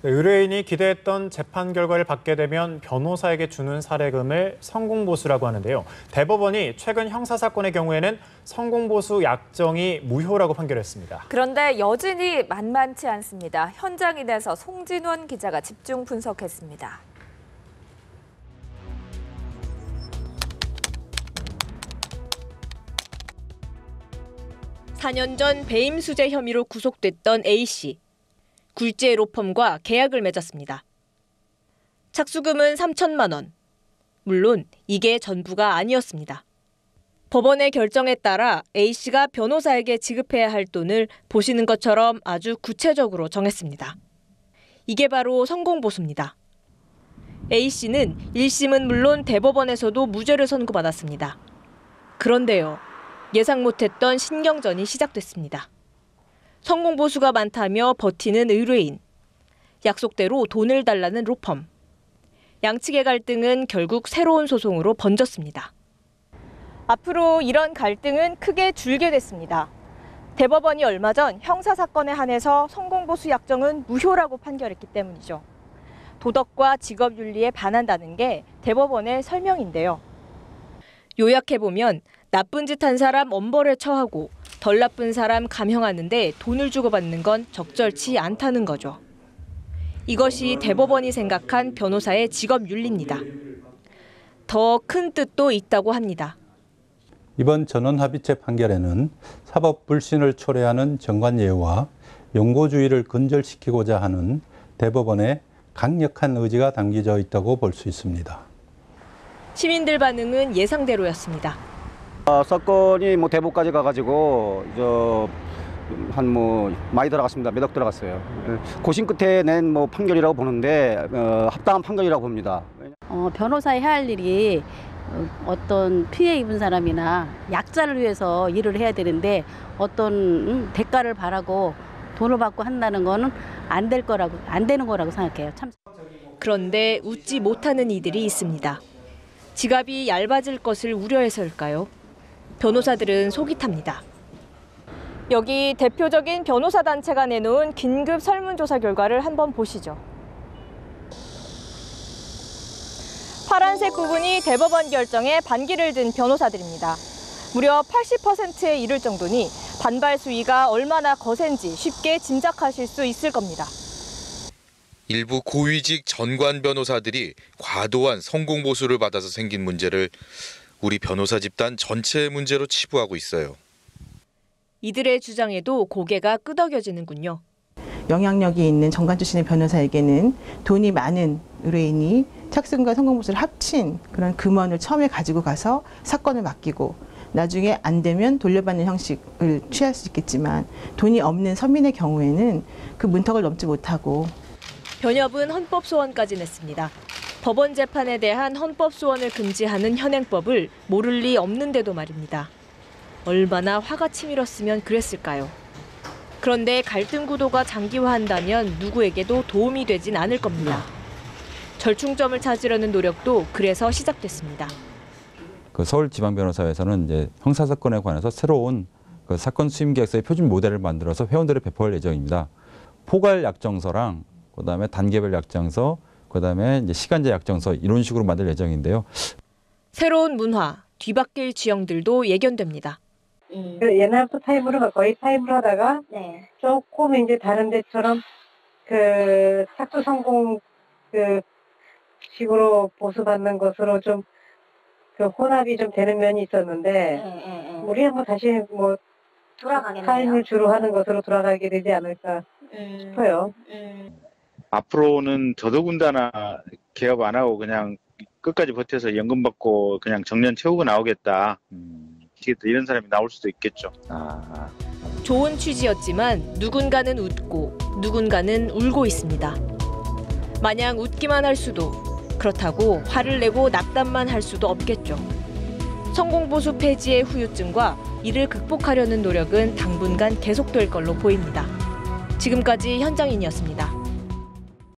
네, 의뢰인이 기대했던 재판 결과를 받게 되면 변호사에게 주는 사례금을 성공보수라고 하는데요. 대법원이 최근 형사사건의 경우에는 성공보수 약정이 무효라고 판결했습니다. 그런데 여전히 만만치 않습니다. 현장인에서 송진원 기자가 집중 분석했습니다. (4년) 전 배임 수재 혐의로 구속됐던 A씨. 굴지의 로펌과 계약을 맺었습니다. 착수금은 3천만 원. 물론 이게 전부가 아니었습니다. 법원의 결정에 따라 A씨가 변호사에게 지급해야 할 돈을 보시는 것처럼 아주 구체적으로 정했습니다. 이게 바로 성공보수입니다. A씨는 1심은 물론 대법원에서도 무죄를 선고받았습니다. 그런데요, 예상 못했던 신경전이 시작됐습니다. 성공보수가 많다며 버티는 의뢰인, 약속대로 돈을 달라는 로펌. 양측의 갈등은 결국 새로운 소송으로 번졌습니다. 앞으로 이런 갈등은 크게 줄게 됐습니다. 대법원이 얼마 전 형사사건에 한해서 성공보수 약정은 무효라고 판결했기 때문이죠. 도덕과 직업윤리에 반한다는 게 대법원의 설명인데요. 요약해보면 나쁜 짓 한 사람 엄벌에 처하고 덜 나쁜 사람 감형하는데 돈을 주고받는 건 적절치 않다는 거죠. 이것이 대법원이 생각한 변호사의 직업윤리입니다. 더 큰 뜻도 있다고 합니다. 이번 전원합의체 판결에는 사법 불신을 초래하는 정관예우와 용고주의를 근절시키고자 하는 대법원의 강력한 의지가 담겨져 있다고 볼 수 있습니다. 시민들 반응은 예상대로였습니다. 사건이 대법까지 가가지고 많이 들어갔습니다. 몇 억 들어갔어요. 고심 끝에 낸 판결이라고 보는데 합당한 판결이라고 봅니다. 변호사에 해야 할 일이 어떤 피해 입은 사람이나 약자를 위해서 일을 해야 되는데 어떤 대가를 바라고 돈을 받고 한다는 거는 안 되는 거라고 생각해요. 참. 그런데 웃지 못하는 이들이 있습니다. 지갑이 얇아질 것을 우려해서일까요? 변호사들은 속이 탑니다. 여기 대표적인 변호사 단체가 내놓은 긴급 설문조사 결과를 한번 보시죠. 파란색 부분이 대법원 결정에 반기를 든 변호사들입니다. 무려 80%에 이를 정도니 반발 수위가 얼마나 거센지 쉽게 짐작하실 수 있을 겁니다. 일부 고위직 전관 변호사들이 과도한 성공보수를 받아서 생긴 문제를 우리 변호사 집단 전체의 문제로 치부하고 있어요. 이들의 주장에도 고개가 끄덕여지는군요. 영향력이 있는 전관 출신의 변호사에게는 돈이 많은 의뢰인이 착수금과 성공보수를 합친 그런 금원을 처음에 가지고 가서 사건을 맡기고 나중에 안 되면 돌려받는 형식을 취할 수 있겠지만 돈이 없는 서민의 경우에는 그 문턱을 넘지 못하고 변협은 헌법 소원까지 냈습니다. 법원 재판에 대한 헌법 소원을 금지하는 현행법을 모를 리 없는데도 말입니다. 얼마나 화가 치밀었으면 그랬을까요? 그런데 갈등 구도가 장기화한다면 누구에게도 도움이 되진 않을 겁니다. 절충점을 찾으려는 노력도 그래서 시작됐습니다. 서울지방변호사회에서는 이제 형사사건에 관해서 새로운 사건 수임 계획서의 표준 모델을 만들어서 회원들에 배포할 예정입니다. 포괄 약정서랑 그다음에 단계별 약정서, 그다음에 이제 시간제 약정서 이런 식으로 만들 예정인데요. 새로운 문화, 뒤바뀔 지형들도 예견됩니다. 옛날부터 타임으로 거의 타임으로 하다가 조금 이제 다른 데처럼 착수 성공 식으로 보수받는 것으로 좀 혼합이 좀 되는 면이 있었는데 우리 한번 다시 돌아가겠네요. 타임을 주로 하는 것으로 돌아가게 되지 않을까 싶어요. 앞으로는 더더군다나 개업 안 하고 그냥 끝까지 버텨서 연금 받고 그냥 정년 채우고 나오겠다. 이런 사람이 나올 수도 있겠죠. 좋은 취지였지만 누군가는 웃고 누군가는 울고 있습니다. 마냥 웃기만 할 수도, 그렇다고 화를 내고 낙담만 할 수도 없겠죠. 성공보수 폐지의 후유증과 이를 극복하려는 노력은 당분간 계속될 걸로 보입니다. 지금까지 현장인이었습니다.